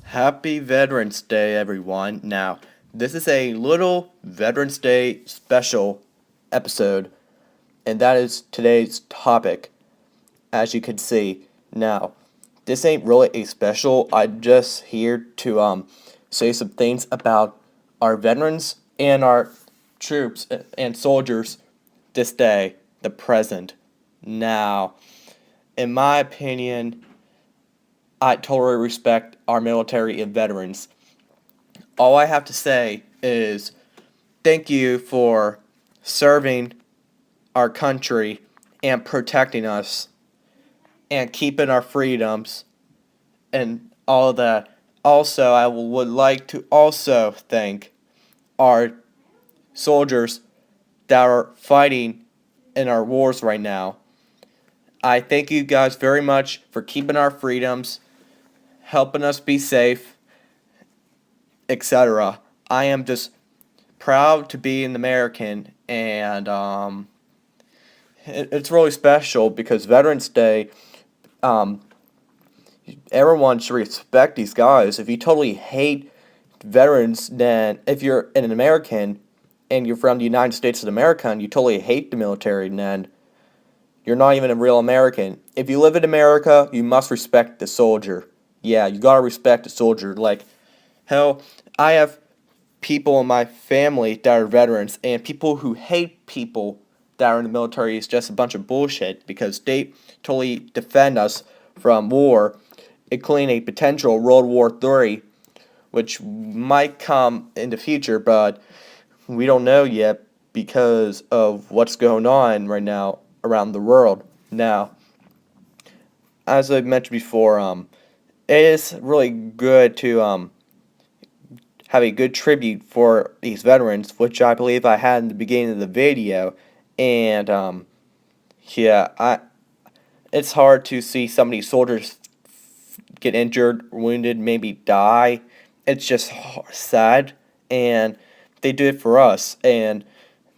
Happy Veterans Day, everyone. Now, this is a little Veterans Day special episode, and that is today's topic, as you can see. Now, this ain't really a special. I'm just here to say some things about our veterans and our troops and soldiers this day, the present. Now, in my opinion, I totally respect our military and veterans. All I have to say is thank you for serving our country and protecting us and keeping our freedoms and all of that. Also, I would like to also thank our soldiers that are fighting in our wars right now. I thank you guys very much for keeping our freedoms, helping us be safe, etc. I am just proud to be an American, and it's really special because Veterans Day, um, everyone should respect these guys. If you totally hate veterans, then if you're an American and you're from the United States of America and you totally hate the military, then you're not even a real American. If you live in America, you must respect the soldier. Yeah, you gotta respect the soldier. Like, hell, I have people in my family that are veterans, and people who hate people that are in the military is just a bunch of bullshit because they totally defend us from war, including a potential World War III, which might come in the future, but we don't know yet because of what's going on right now around the world. Now, as I mentioned before, it is really good to have a good tribute for these veterans, which I believe I had in the beginning of the video. And yeah, it's hard to see some of these soldiers get injured, wounded, maybe die. It's just sad, and they do it for us, and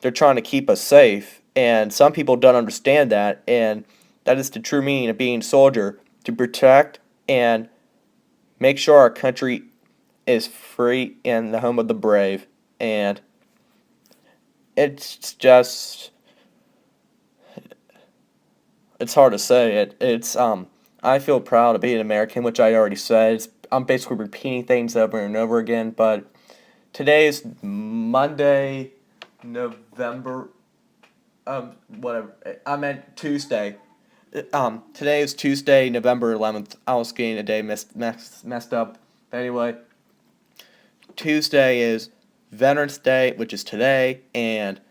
they're trying to keep us safe. And some people don't understand that, and that is the true meaning of being a soldier, to protect and make sure our country is free and the home of the brave. And it's just, it's hard to say it. I feel proud to be an American, which I already said. I'm basically repeating things over and over again, but today is Monday, November, whatever. I meant Tuesday. Today is Tuesday, November 11th. I was getting a day messed up. But anyway, Tuesday is Veterans Day, which is today, and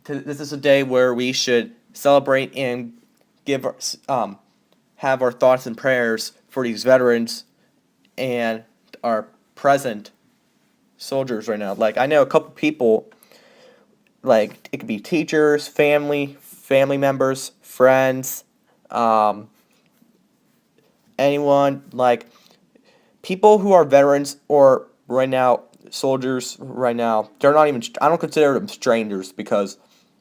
this is a day where we should celebrate and give have our thoughts and prayers for these veterans and our present soldiers right now. Like, I know a couple people, like, it could be teachers, family members, friends, anyone, like, people who are veterans or right now soldiers right now, they're not even, I don't consider them strangers because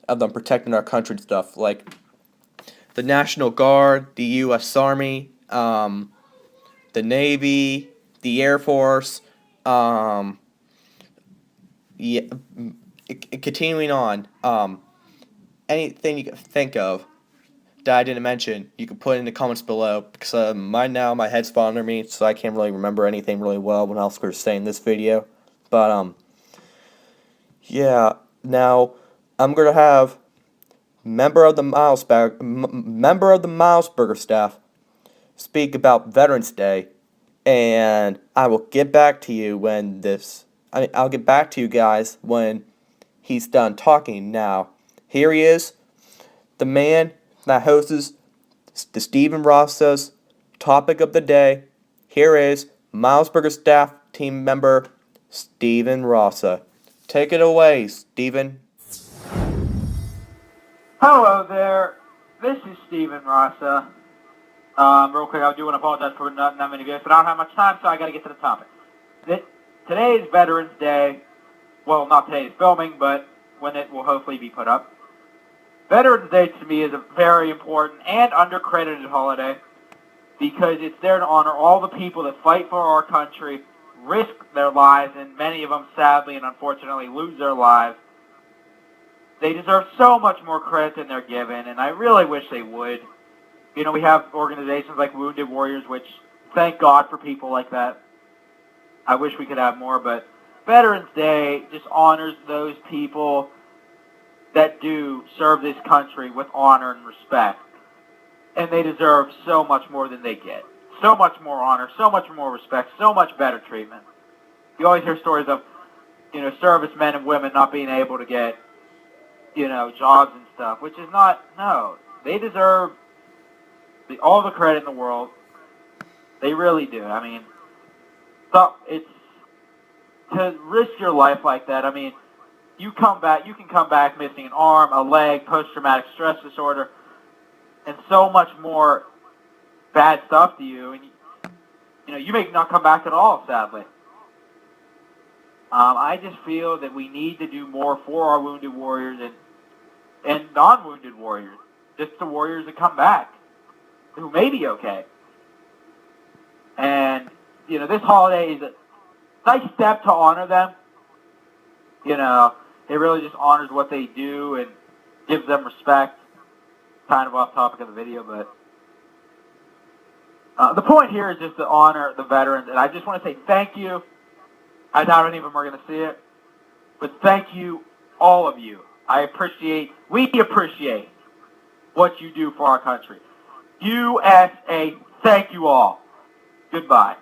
of them protecting our country and stuff. Like, the National Guard, the U.S. Army, the Navy, the Air Force, yeah, continuing on, anything you can think of that I didn't mention, you can put in the comments below, because my head's bothering me, so I can't really remember anything really well when I was going to say in this video. But, yeah, now, I'm going to have member of the Milesburger staff speak about Veterans Day, and I will get back to you when I'll get back to you guys when he's done talking now. Here he is, the man that hosts the Stephen Ross's topic of the day. Here is Milesburger staff team member Stephen Rossa. Take it away, Stephen. Hello there. This is Stephen Rossa. Real quick, I do want to apologize for not many videos, but I don't have much time, so I got to get to the topic. Today is Veterans Day. Well, not today's filming, but when it will hopefully be put up. Veterans Day to me is a very important and undercredited holiday because it's there to honor all the people that fight for our country, risk their lives, and many of them sadly and unfortunately lose their lives. They deserve so much more credit than they're given, and I really wish they would. You know, we have organizations like Wounded Warriors, which thank God for people like that. I wish we could have more, but Veterans Day just honors those people that do serve this country with honor and respect. And they deserve so much more than they get. So much more honor, so much more respect, so much better treatment. You always hear stories of, servicemen and women not being able to get, jobs and stuff, which is not, no. They deserve all the credit in the world. They really do. I mean, it's to risk your life like that. I mean, you can come back missing an arm, a leg, post-traumatic stress disorder, and so much more bad stuff to you. And you may not come back at all, sadly. I just feel that we need to do more for our wounded warriors and non-wounded warriors, just the warriors that come back, who may be okay. And, this holiday is a nice step to honor them. It really just honors what they do and gives them respect. Kind of off topic of the video, but the point here is just to honor the veterans. And I just want to say thank you. I doubt any of them are going to see it, but thank you, all of you. We appreciate what you do for our country. USA, thank you all. Goodbye.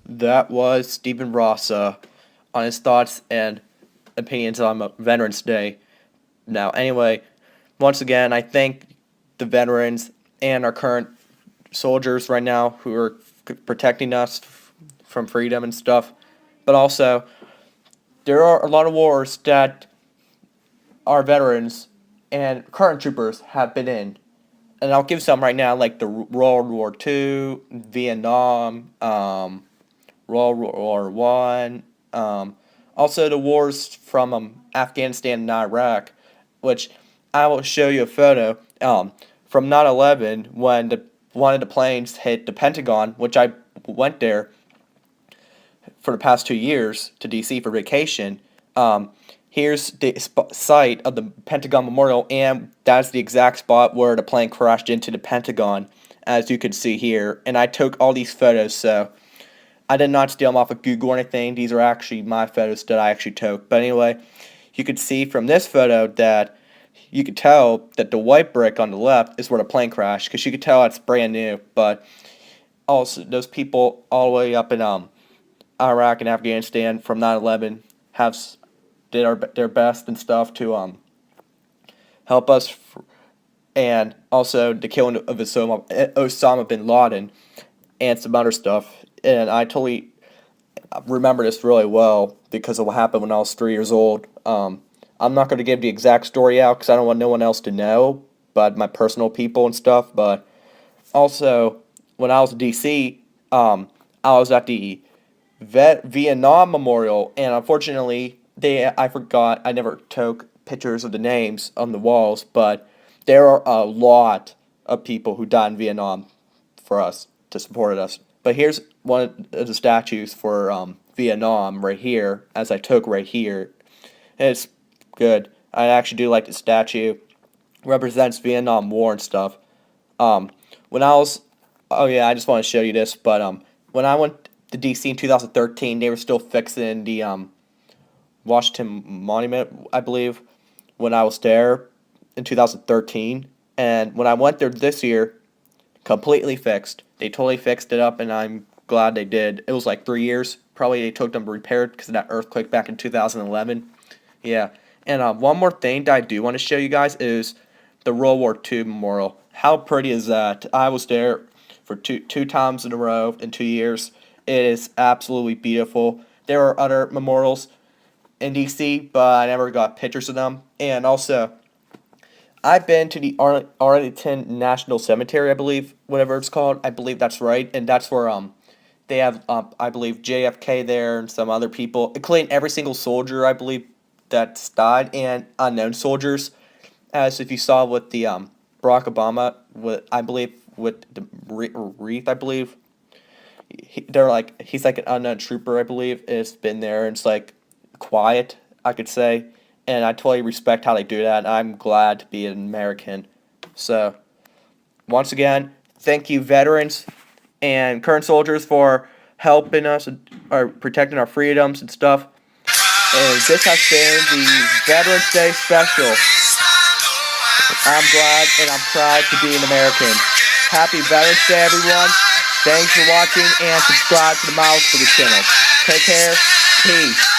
That was Stephen Rossa on his thoughts and opinions on Veterans Day. Now, anyway, once again, I thank the veterans and our current soldiers right now who are protecting us from freedom and stuff. But also, there are a lot of wars that our veterans and current troopers have been in. And I'll give some right now, like the World War II, Vietnam, World War One, also the wars from Afghanistan and Iraq, which I will show you a photo from 9/11 when one of the planes hit the Pentagon, which I went there for the past 2 years to D.C. for vacation. Here's the site of the Pentagon Memorial, and that's the exact spot where the plane crashed into the Pentagon, as you can see here. And I took all these photos, so I did not steal them off of Google or anything. These are actually my photos that I actually took. But anyway, you could see from this photo that you could tell that the white brick on the left is where the plane crashed, because you could tell it's brand new. But also, those people all the way up in Iraq and Afghanistan from 9/11 did their best and stuff to help us, and also the killing of Osama bin Laden and some other stuff. And I totally remember this really well because of what happened when I was 3 years old. I'm not going to give the exact story out because I don't want no one else to know, but my personal people and stuff. But also, when I was in D.C., I was at the Vietnam Memorial, and unfortunately, I forgot, I never took pictures of the names on the walls, but there are a lot of people who died in Vietnam for us, to support us. But here's one of the statues for Vietnam right here, as I took right here. And it's good. I actually do like the statue. Represents Vietnam War and stuff. When I was, oh yeah, I just want to show you this, but when I went to DC in 2013, they were still fixing the Washington Monument, I believe, when I was there in 2013. And when I went there this year, completely fixed. They totally fixed it up, and I'm glad they did. It was like 3 years Probably they took them repaired because of that earthquake back in 2011. Yeah. And one more thing that I do want to show you guys is the World War II memorial. How pretty is that? I was there for two times in a row in 2 years. It is absolutely beautiful. There are other memorials in DC, but I never got pictures of them. And also, I've been to the Arlington National Cemetery, I believe, whatever it's called. I believe that's right, and that's where they have I believe JFK there and some other people, including every single soldier I believe that's died and unknown soldiers. As if you saw with the Barack Obama, with I believe with the wreath, I believe they're like he's like an unknown trooper, I believe. It's been there and it's like quiet, I could say, and I totally respect how they do that. I'm glad to be an American. So once again, thank you, veterans and current soldiers, for helping us or protecting our freedoms and stuff. And this has been the Veterans Day special. I'm glad and I'm proud to be an American. Happy Veterans Day, everyone. Thanks for watching and subscribe to the Miles for the channel. Take care. Peace.